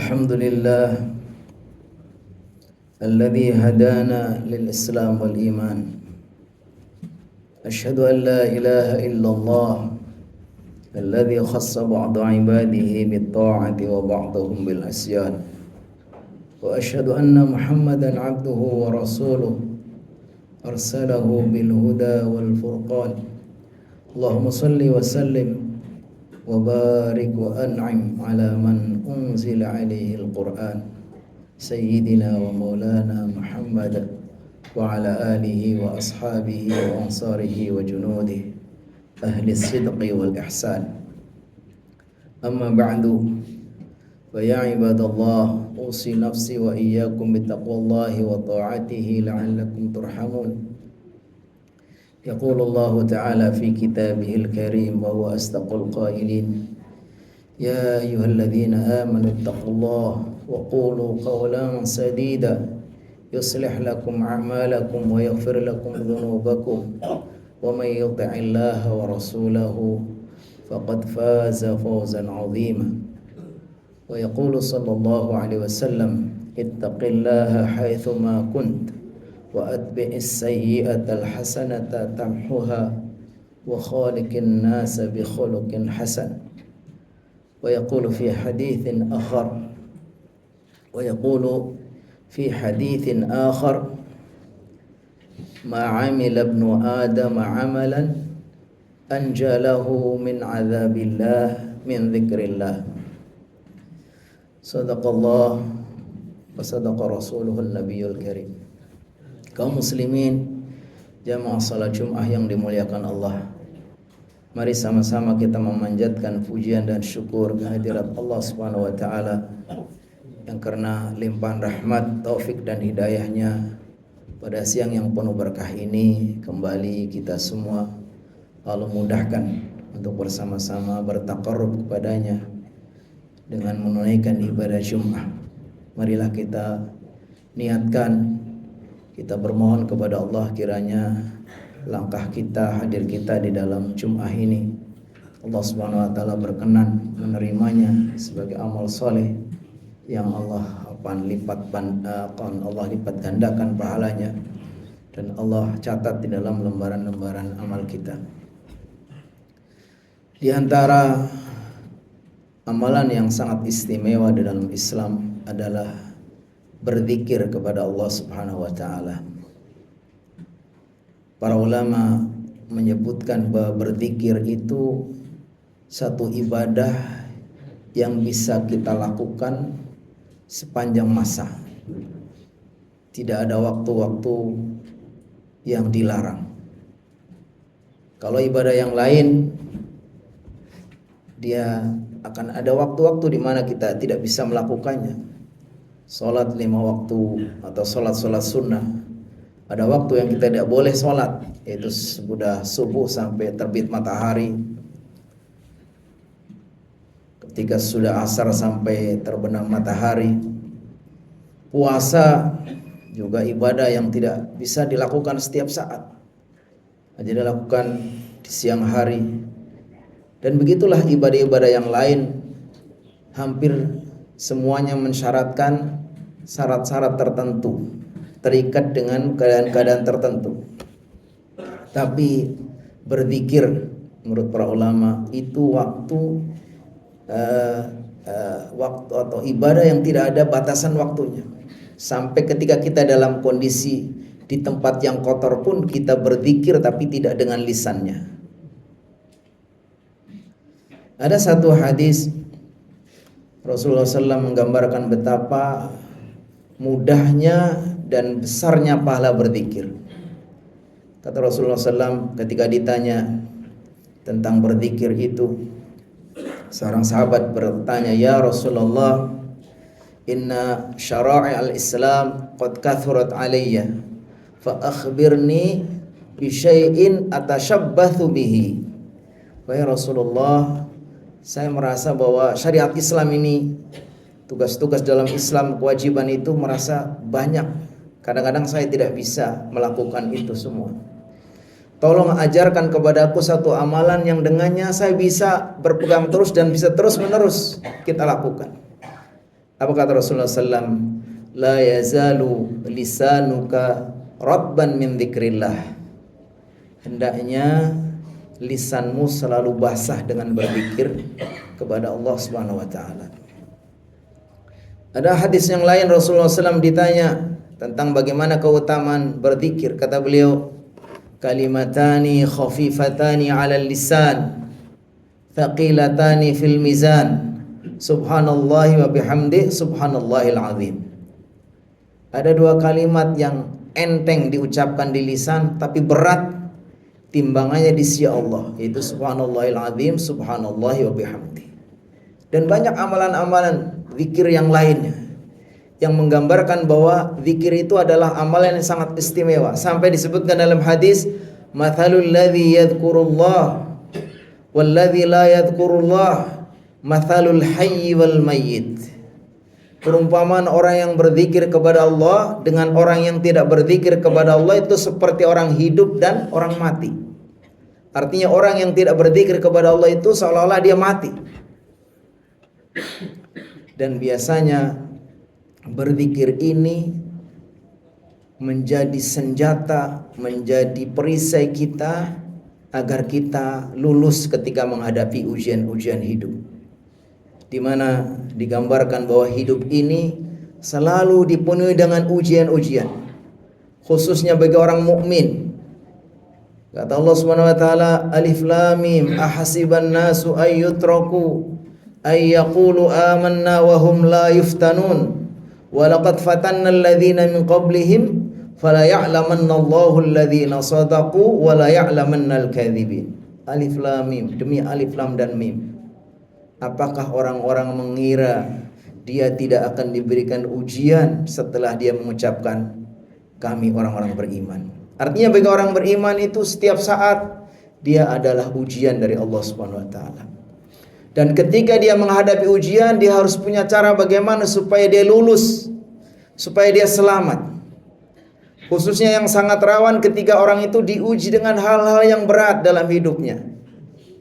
الحمد لله الذي هدانا للإسلام والإيمان. أشهد أن لا إله إلا الله الذي خص بعض عباده بالطاعة وبعضهم بالعصيان. وأشهد أن محمدا عبده ورسوله أرسله بالهدى والفرقان. اللهم صل وسلم وبارك وأنعم على من أنزل عليه القرآن سيدنا ومولانا محمد وعلى آله وأصحابه وأنصاره وجنوده أهل الصدق والإحسان. أما بعد فيا عباد الله أوصي نفسي وإياكم بتقوى الله وطاعته لعلكم ترحمون. يقول الله تعالى في كتابه الكريم وهو أصدق القائلين: يا أيها الذين آمنوا اتقوا الله وقولوا قولا سديدا يصلح لكم أعمالكم ويغفر لكم ذنوبكم ومن يطع الله ورسوله فقد فاز فوزا عظيما. ويقول صلى الله عليه وسلم: اتق الله حيثما كنت وأتبع السيئة الحسنة تمحها وخالق الناس بخلق حسن. ويقول في حديث آخر: ما عمل ابن آدم عملا أنجى له من عذاب الله من ذكر الله. صدق الله وصدق رسوله النبي الكريم. Kaum muslimin jamaah salat Jumat yang dimuliakan Allah, mari sama-sama kita memanjatkan pujian dan syukur kehadirat Allah Subhanahu wa taala yang karena limpahan rahmat, taufik dan hidayahnya pada siang yang penuh berkah ini kembali kita semua Allah mudahkan untuk bersama-sama bertaqarrub kepadanya dengan menunaikan ibadah Jumat. Marilah kita niatkan, kita bermohon kepada Allah kiranya langkah kita, hadir kita di dalam Jumat ini Allah Subhanahu wa taala berkenan menerimanya sebagai amal soleh yang Allah lipat gandakan pahalanya dan Allah catat di dalam lembaran-lembaran amal kita. Di antara amalan yang sangat istimewa di dalam Islam adalah berzikir kepada Allah Subhanahu wa taala. Para ulama menyebutkan bahwa berzikir itu satu ibadah yang bisa kita lakukan sepanjang masa. Tidak ada waktu-waktu yang dilarang. Kalau ibadah yang lain dia akan ada waktu-waktu di mana kita tidak bisa melakukannya. Salat 5 waktu atau salat sunnah, ada waktu yang kita tidak boleh salat, yaitu sudah subuh sampai terbit matahari. Ketika sudah asar sampai terbenam matahari. Puasa juga ibadah yang tidak bisa dilakukan setiap saat, hanya dilakukan di siang hari. Dan begitulah ibadah-ibadah yang lain, hampir semuanya mensyaratkan syarat-syarat tertentu, terikat dengan keadaan-keadaan tertentu. Tapi berzikir menurut para ulama itu waktu atau ibadah yang tidak ada batasan waktunya. Sampai ketika kita dalam kondisi di tempat yang kotor pun kita berzikir, tapi tidak dengan lisannya. Ada satu hadis Rasulullah SAW menggambarkan betapa mudahnya dan besarnya pahala berzikir. Kata Rasulullah SAW ketika ditanya tentang berzikir itu, seorang sahabat bertanya, "Ya Rasulullah, inna syara'i al-Islam qad kathurat alayya, fa akhbirni bi syai'in atashabbathu bihi." Wahai Rasulullah, saya merasa bahwa syariat Islam ini, tugas-tugas dalam Islam, kewajiban itu merasa banyak. Kadang-kadang saya tidak bisa melakukan itu semua. Tolong ajarkan kepadaku satu amalan yang dengannya saya bisa berpegang terus dan bisa terus menerus kita lakukan. Apa kata Rasulullah SAW? La yazalu lisanuka rabban min dzikrillah. Hendaknya lisanmu selalu basah dengan berzikir kepada Allah Subhanahu wa taala. Ada hadis yang lain Rasulullah SAW ditanya tentang bagaimana keutamaan berzikir. Kata beliau, kalimatani khafifatani 'alal lisan, thaqilatani fil mizan, subhanallahi wa bihamdi, subhanallahil azim. Ada dua kalimat yang enteng diucapkan di lisan tapi berat timbangannya di sisi Allah, yaitu subhanallahil azim, subhanallahi wa bihamdi. Dan banyak amalan-amalan zikir yang lainnya yang menggambarkan bahwa zikir itu adalah amalan yang sangat istimewa. Sampai disebutkan dalam hadis, mathalul ladzi yadhkurullah wal ladzi la yadhkurullah mathalul hayy wal mayyit. Perumpamaan orang yang berzikir kepada Allah dengan orang yang tidak berzikir kepada Allah itu seperti orang hidup dan orang mati. Artinya orang yang tidak berzikir kepada Allah itu seolah-olah dia mati. Dan biasanya berzikir ini menjadi senjata, menjadi perisai kita agar kita lulus ketika menghadapi ujian-ujian hidup. Di mana digambarkan bahwa hidup ini selalu dipenuhi dengan ujian-ujian, khususnya bagi orang mukmin. Kata Allah Subhanahu wa taala, Alif Lam Mim, ahasiban nasu ayyutraku ay yaqulu amanna wa hum la yuftanun wa laqad fatanna alladhina min qablihim fala ya'lamanna Allahu alladhina sadaqu wa la ya'lamanna al-kadhibin. Alif Lam Mim, demi Alif Lam dan Mim. Apakah orang-orang mengira dia tidak akan diberikan ujian setelah dia mengucapkan kami orang-orang beriman? Artinya bagi orang beriman itu setiap saat dia adalah ujian dari Allah Subhanahu wa taala. Dan ketika dia menghadapi ujian, dia harus punya cara bagaimana supaya dia lulus, supaya dia selamat. Khususnya yang sangat rawan ketika orang itu diuji dengan hal-hal yang berat dalam hidupnya.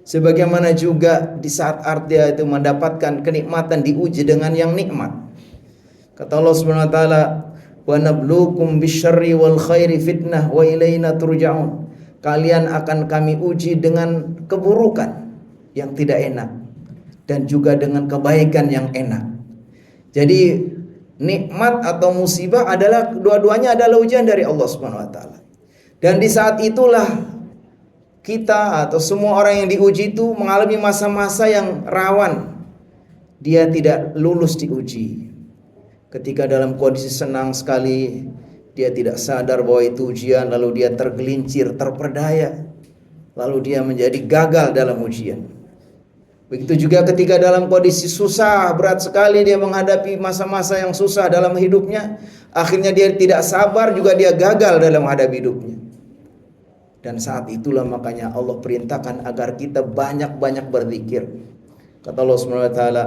Sebagaimana juga di saat dia itu mendapatkan kenikmatan diuji dengan yang nikmat. Kata Allah Subhanahu wa taala, "Wa nabluukum bisyarri wal khairi fitnah wa ilaina turja'un." Kalian akan kami uji dengan keburukan yang tidak enak dan juga dengan kebaikan yang enak. Jadi nikmat atau musibah adalah dua-duanya adalah ujian dari Allah Subhanahu wa taala. Dan di saat itulah kita atau semua orang yang diuji itu mengalami masa-masa yang rawan. Dia tidak lulus diuji. Ketika dalam kondisi senang sekali, dia tidak sadar bahwa itu ujian, lalu dia tergelincir, terperdaya, lalu dia menjadi gagal dalam ujian. Begitu juga ketika dalam kondisi susah, berat sekali dia menghadapi masa-masa yang susah dalam hidupnya, akhirnya dia tidak sabar, juga dia gagal dalam menghadapi hidupnya. Dan saat itulah makanya Allah perintahkan agar kita banyak-banyak berzikir. Kata Allah Subhanahu wa taala,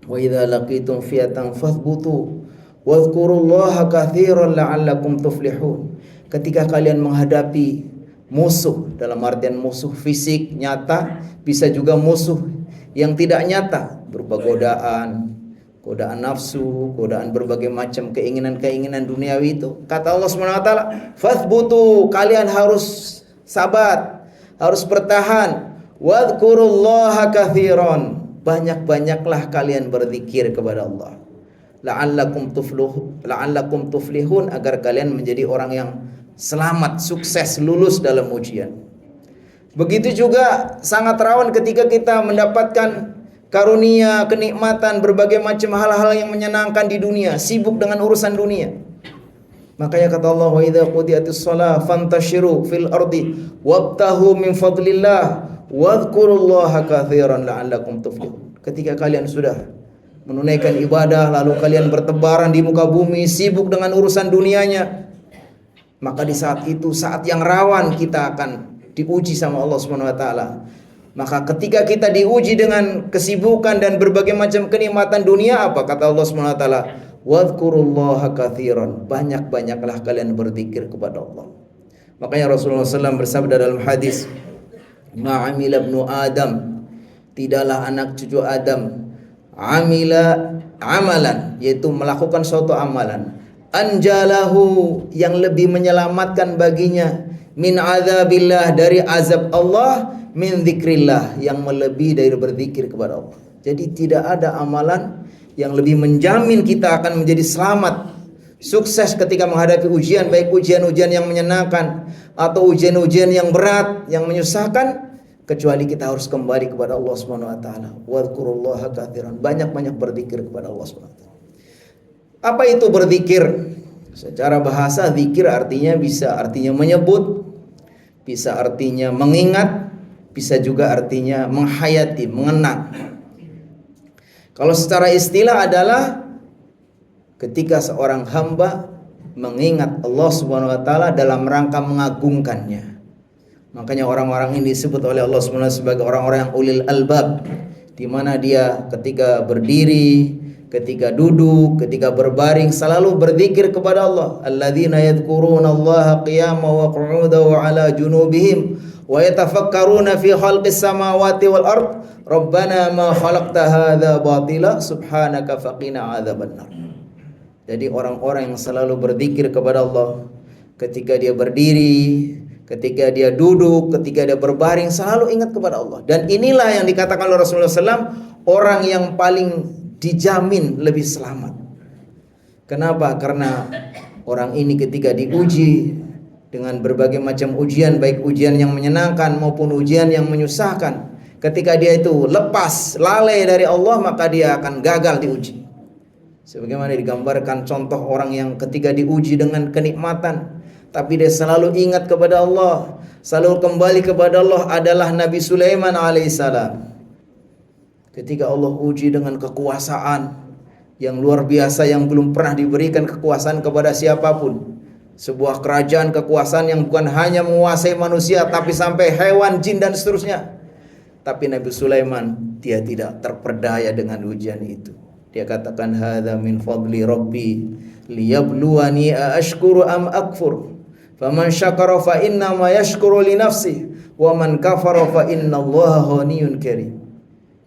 "Wa idza laqitum fi'atan fathbutu wadhkurullaha katsiran la'allakum tuflihun." Ketika kalian menghadapi musuh, dalam artian musuh fisik nyata, bisa juga musuh yang tidak nyata, berupa godaan nafsu, godaan berbagai macam keinginan-keinginan duniawi itu. Kata Allah Subhanahu wa taala, "Fathbutu," kalian harus sabar, harus bertahan. "Wadhkurullaha katsiran," banyak-banyaklah kalian berzikir kepada Allah. La'allakum tuflihun, agar kalian menjadi orang yang selamat, sukses, lulus dalam ujian. Begitu juga sangat rawan ketika kita mendapatkan karunia, kenikmatan, berbagai macam hal-hal yang menyenangkan di dunia, sibuk dengan urusan dunia. Makanya kata Allah, "Wa idza qudiyatis shalah fantashiru fil ardi wabtahu min fadlillah wadhkurullaha katsiran la'allakum tuflihun." Ketika kalian sudah menunaikan ibadah, lalu kalian bertebaran di muka bumi, sibuk dengan urusan dunianya, maka di saat itu, saat yang rawan kita akan diuji sama Allah Subhanahu wa taala. Maka ketika kita diuji dengan kesibukan dan berbagai macam kenikmatan dunia, apa kata Allah Subhanahu wa taala? Wadhkurullaha katsiran, banyak-banyaklah kalian berzikir kepada Allah. Makanya Rasulullah SAW bersabda dalam hadis, "Ma'amila ibnu Adam," tidaklah anak cucu Adam, "amila amalan, yaitu melakukan suatu amalan, anjalahu, yang lebih menyelamatkan baginya, min azabillah, dari azab Allah, min dzikrillah, yang melebihi dari berzikir kepada Allah. Jadi tidak ada amalan yang lebih menjamin kita akan menjadi selamat, sukses ketika menghadapi ujian, baik ujian-ujian yang menyenangkan atau ujian-ujian yang berat, yang menyusahkan, kecuali kita harus kembali kepada Allah Subhanahu wa taala. Wadhkurullaha katsiran, banyak-banyak berzikir kepada Allah Subhanahu wa taala. Apa itu berzikir? Secara bahasa zikir artinya bisa artinya menyebut, bisa artinya mengingat, bisa juga artinya menghayati, mengenang. Kalau secara istilah adalah ketika seorang hamba mengingat Allah Subhanahu wa taala dalam rangka mengagungkannya. Makanya orang-orang ini disebut oleh Allah Subhanahu wa taala sebagai orang-orang yang ulil albab, di mana dia ketika berdiri, ketika duduk, ketika berbaring selalu berzikir kepada Allah. Alladzina yadhkurunallaha qiyaman wa qu'udan wa 'ala junubihim wa yatafakkaruna fi khalqis samawati wal ard. Rabbana ma khalaqta hadza batila subhanaka faqina 'adzabannar. Jadi orang-orang yang selalu berzikir kepada Allah ketika dia berdiri, ketika dia duduk, ketika dia berbaring, selalu ingat kepada Allah. Dan inilah yang dikatakan oleh Rasulullah SAW, orang yang paling dijamin lebih selamat. Kenapa? Karena orang ini ketika diuji dengan berbagai macam ujian, baik ujian yang menyenangkan maupun ujian yang menyusahkan, ketika dia itu lepas, lalai dari Allah, maka dia akan gagal diuji. Sebagaimana digambarkan contoh orang yang ketika diuji dengan kenikmatan, tapi dia selalu ingat kepada Allah, selalu kembali kepada Allah, adalah Nabi Sulaiman alaihissalam. Ketika Allah uji dengan kekuasaan yang luar biasa, yang belum pernah diberikan kekuasaan kepada siapapun. Sebuah kerajaan kekuasaan yang bukan hanya menguasai manusia, tapi sampai hewan, jin dan seterusnya. Tapi Nabi Sulaiman, dia tidak terperdaya dengan ujian itu. Dia katakan, hadza min fadli rabbi liyabluwani aashkuru am akfur. Faman syakara fa inna ma yashkuru li nafsi wa man kafara fa innallaha ghaniyyun karim.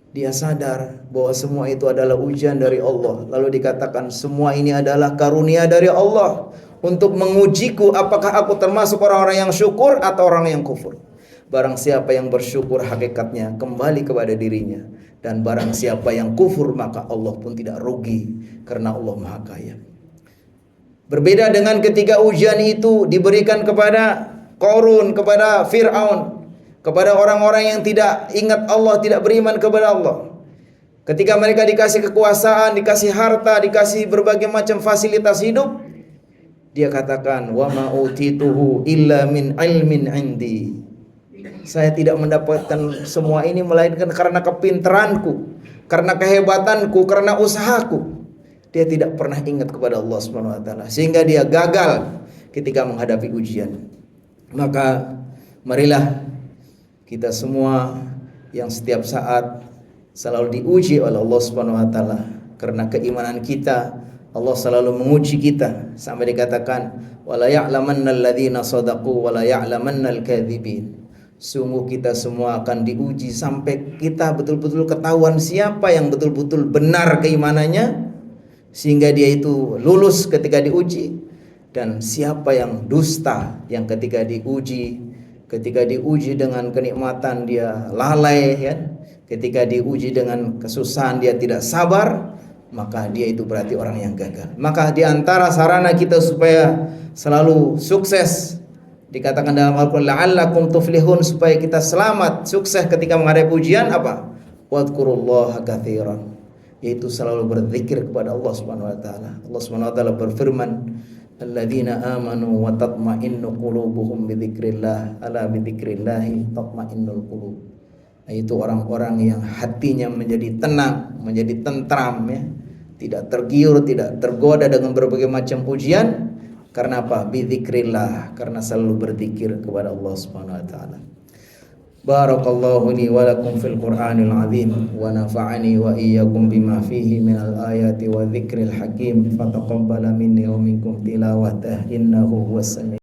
Dia sadar bahwa semua itu adalah ujian dari Allah. Lalu dikatakan, semua ini adalah karunia dari Allah untuk mengujiku apakah aku termasuk orang-orang yang syukur atau orang yang kufur. Barang siapa yang bersyukur, hakikatnya kembali kepada dirinya. Dan barang siapa yang kufur, maka Allah pun tidak rugi, karena Allah Maha Kaya. Berbeda dengan ketika ujian itu diberikan kepada Qarun, kepada Fir'aun, kepada orang-orang yang tidak ingat Allah, tidak beriman kepada Allah. Ketika mereka dikasih kekuasaan, dikasih harta, dikasih berbagai macam fasilitas hidup, dia katakan, wa ma utituhu illa min ilmin indi. Saya tidak mendapatkan semua ini melainkan karena kepintaranku, karena kehebatanku, karena usahaku. Dia tidak pernah ingat kepada Allah Subhanahu wa taala, sehingga dia gagal ketika menghadapi ujian. Maka marilah kita semua yang setiap saat selalu diuji oleh Allah Subhanahu wa taala, karena keimanan kita, Allah selalu menguji kita sampai dikatakan, wala ya'lamannal ladzina shadaqu wala ya'lamannal kadzibin. Sungguh kita semua akan diuji sampai kita betul-betul ketahuan siapa yang betul-betul benar keimanannya, sehingga dia itu lulus ketika diuji, dan siapa yang dusta, yang ketika diuji dengan kenikmatan dia lalai, ya. Ketika diuji dengan kesusahan dia tidak sabar, maka dia itu berarti orang yang gagal. Maka di antara sarana kita supaya selalu sukses, dikatakan dalam Al-Quran, la'allakum tuflihun, supaya kita selamat, sukses ketika menghadapi ujian, apa? Wadhkurullaha katsiran, yaitu selalu berzikir kepada Allah Subhanahu wa taala. Allah Subhanahu wa taala berfirman, alladzina amanu wa tatma'innu qulubuhum bidzikrillah, ala bidzikrillahi tatma'innul qulub. Yaitu orang-orang yang hatinya menjadi tenang, menjadi tentram, ya. Tidak tergiur, tidak tergoda dengan berbagai macam ujian. Karena apa? Bidzikrillah, karena selalu berzikir kepada Allah Subhanahu wa taala. Barakallahu li wa lakum fil Qur'anil azim wa nafa'ani wa iyyakum bima fihi minal ayati wa dzikril hakim. Fataqabbala minni wa minkum tilawatah innahu huwas sami